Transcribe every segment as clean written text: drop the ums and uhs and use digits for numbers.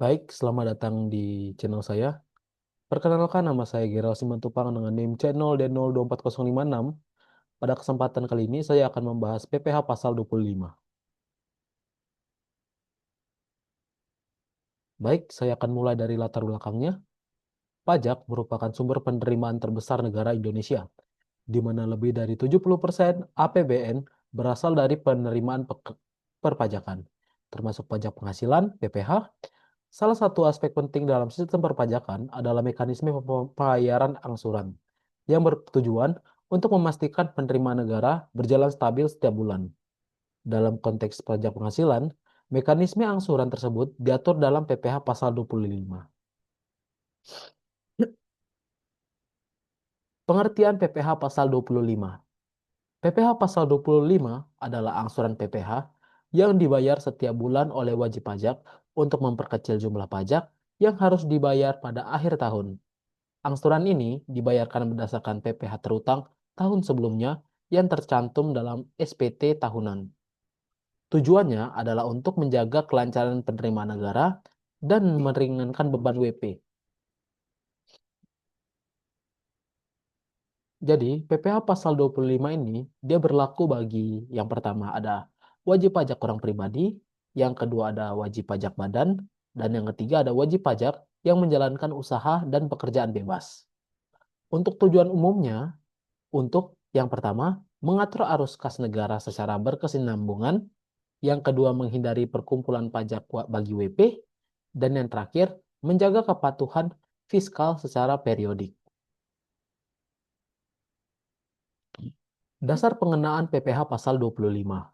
Baik, selamat datang di channel saya. Perkenalkan, nama saya Gerald Simanupang dengan NIM C0D024056. Pada kesempatan kali ini saya akan membahas PPh pasal 25. Baik, saya akan mulai dari latar belakangnya. Pajak merupakan sumber penerimaan terbesar negara Indonesia, di mana lebih dari 70% APBN berasal dari penerimaan perpajakan, termasuk pajak penghasilan (PPh). Salah satu aspek penting dalam sistem perpajakan adalah mekanisme pembayaran angsuran yang bertujuan untuk memastikan penerimaan negara berjalan stabil setiap bulan. Dalam konteks pajak penghasilan, mekanisme angsuran tersebut diatur dalam PPh pasal 25. Pengertian PPh pasal 25. PPh pasal 25 adalah angsuran PPh yang dibayar setiap bulan oleh wajib pajak untuk memperkecil jumlah pajak yang harus dibayar pada akhir tahun. Angsuran ini dibayarkan berdasarkan PPh terutang tahun sebelumnya yang tercantum dalam SPT tahunan. Tujuannya adalah untuk menjaga kelancaran penerimaan negara dan meringankan beban WP. Jadi, PPh pasal 25 ini dia berlaku bagi yang pertama ada wajib pajak orang pribadi, yang kedua ada wajib pajak badan, dan yang ketiga ada wajib pajak yang menjalankan usaha dan pekerjaan bebas. Untuk tujuan umumnya, untuk yang pertama, mengatur arus kas negara secara berkesinambungan, yang kedua menghindari perkumpulan pajak bagi WP, dan yang terakhir menjaga kepatuhan fiskal secara periodik. Dasar pengenaan PPh pasal 25.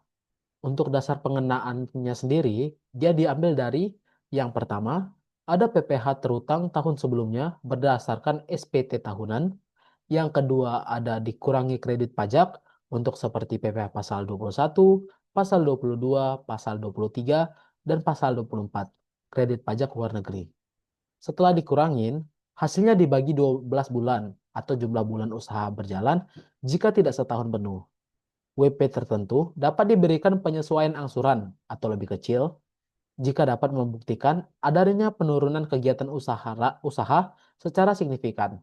Untuk dasar pengenaannya sendiri, dia diambil dari yang pertama, ada PPh terutang tahun sebelumnya berdasarkan SPT tahunan. Yang kedua, ada dikurangi kredit pajak untuk seperti PPh pasal 21, pasal 22, pasal 23, dan pasal 24, kredit pajak luar negeri. Setelah dikurangin, hasilnya dibagi 12 bulan atau jumlah bulan usaha berjalan jika tidak setahun penuh. WP tertentu dapat diberikan penyesuaian angsuran atau lebih kecil jika dapat membuktikan adanya penurunan kegiatan usaha secara signifikan.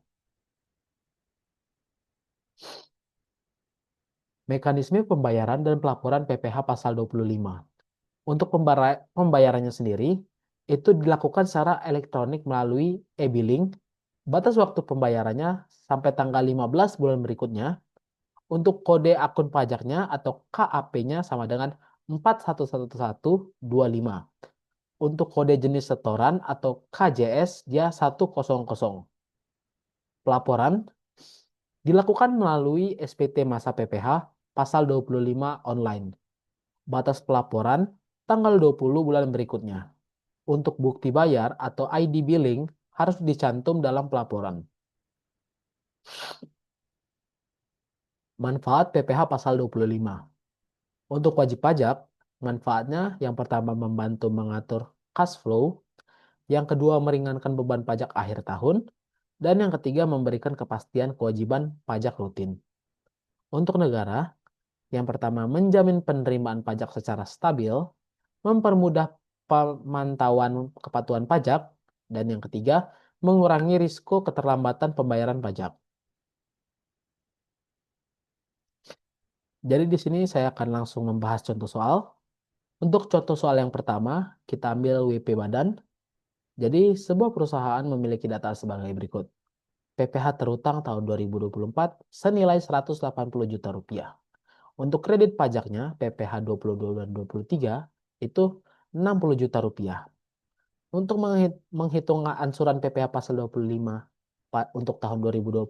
Mekanisme pembayaran dan pelaporan PPh pasal 25. Untuk pembayarannya sendiri, itu dilakukan secara elektronik melalui e-billing. Batas waktu pembayarannya sampai tanggal 15 bulan berikutnya. Untuk kode akun pajaknya atau KAP-nya sama dengan 411125. Untuk kode jenis setoran atau KJS dia 100. Pelaporan dilakukan melalui SPT masa PPh pasal 25 online. Batas pelaporan tanggal 20 bulan berikutnya. Untuk bukti bayar atau ID billing harus dicantum dalam pelaporan. Manfaat PPh pasal 25. Untuk wajib pajak, manfaatnya yang pertama membantu mengatur cash flow, yang kedua meringankan beban pajak akhir tahun, dan yang ketiga memberikan kepastian kewajiban pajak rutin. Untuk negara, yang pertama menjamin penerimaan pajak secara stabil, mempermudah pemantauan kepatuhan pajak, dan yang ketiga mengurangi risiko keterlambatan pembayaran pajak. Jadi di sini saya akan langsung membahas contoh soal. Untuk contoh soal yang pertama, kita ambil WP badan. Jadi sebuah perusahaan memiliki data sebagai berikut. PPh terutang tahun 2024 senilai 180 juta rupiah. Untuk kredit pajaknya PPh 22 dan 23 itu 60 juta rupiah. Untuk menghitung ansuran PPh pasal 25 untuk tahun 2025,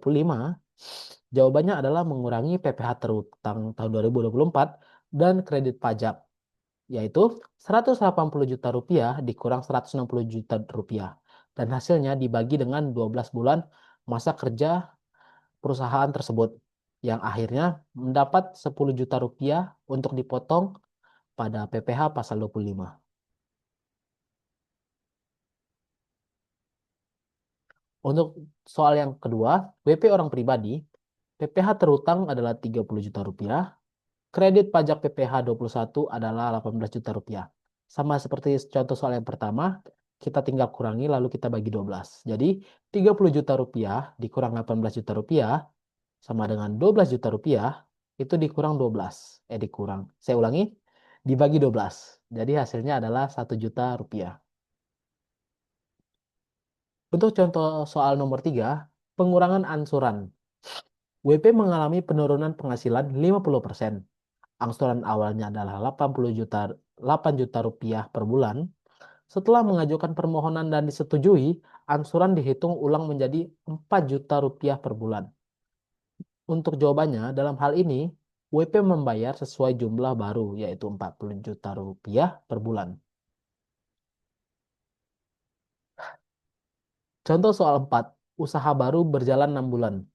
jawabannya adalah mengurangi PPh terutang tahun 2024 dan kredit pajak, yaitu 180 juta rupiah dikurang 160 juta rupiah. Dan hasilnya dibagi dengan 12 bulan masa kerja perusahaan tersebut, yang akhirnya mendapat 10 juta rupiah untuk dipotong pada PPh pasal 25. Untuk soal yang kedua, WP orang pribadi, PPh terutang adalah 30 juta rupiah, kredit pajak PPh 21 adalah 18 juta rupiah. Sama seperti contoh soal yang pertama, kita tinggal kurangi lalu kita bagi 12. Jadi 30 juta rupiah dikurang 18 juta rupiah sama dengan 12 juta rupiah itu dikurang 12. Dikurang. Saya ulangi, dibagi 12. Jadi hasilnya adalah 1 juta rupiah. Untuk contoh soal nomor 3, pengurangan angsuran. WP mengalami penurunan penghasilan 50%. Angsuran awalnya adalah 8 juta rupiah per bulan. Setelah mengajukan permohonan dan disetujui, angsuran dihitung ulang menjadi 4 juta rupiah per bulan. Untuk jawabannya, dalam hal ini, WP membayar sesuai jumlah baru, yaitu 40 juta rupiah per bulan. Contoh soal 4, usaha baru berjalan 6 bulan.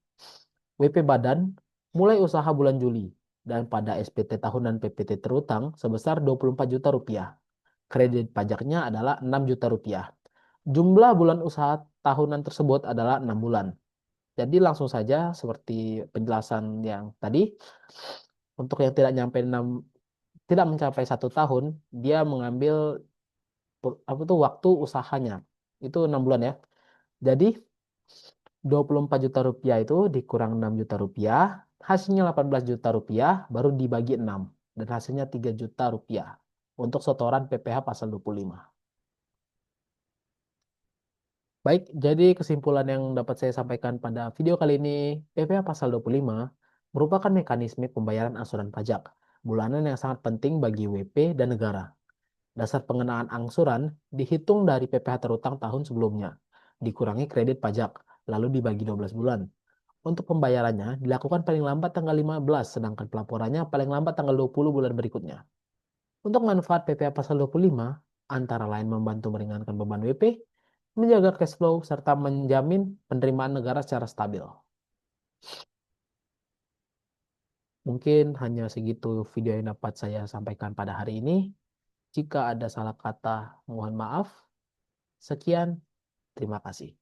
WP Badan mulai usaha bulan Juli, dan pada SPT tahunan PPT terutang sebesar 24 juta rupiah. Kredit pajaknya adalah 6 juta rupiah. Jumlah bulan usaha tahunan tersebut adalah 6 bulan. Jadi langsung saja seperti penjelasan yang tadi, untuk yang tidak mencapai 1 tahun, dia mengambil apa tuh waktu usahanya. Itu 6 bulan ya. Jadi 24 juta rupiah itu dikurang 6 juta rupiah, hasilnya 18 juta rupiah, baru dibagi 6. Dan hasilnya 3 juta rupiah untuk setoran PPh pasal 25. Baik, jadi kesimpulan yang dapat saya sampaikan pada video kali ini, PPh pasal 25 merupakan mekanisme pembayaran angsuran pajak bulanan yang sangat penting bagi WP dan negara. Dasar pengenaan angsuran dihitung dari PPh terutang tahun sebelumnya, dikurangi kredit pajak, lalu dibagi 12 bulan. Untuk pembayarannya dilakukan paling lambat tanggal 15, sedangkan pelaporannya paling lambat tanggal 20 bulan berikutnya. Untuk manfaat PPh pasal 25, antara lain membantu meringankan beban WP, menjaga cash flow, serta menjamin penerimaan negara secara stabil. Mungkin hanya segitu video yang dapat saya sampaikan pada hari ini. Jika ada salah kata, mohon maaf. Sekian, terima kasih.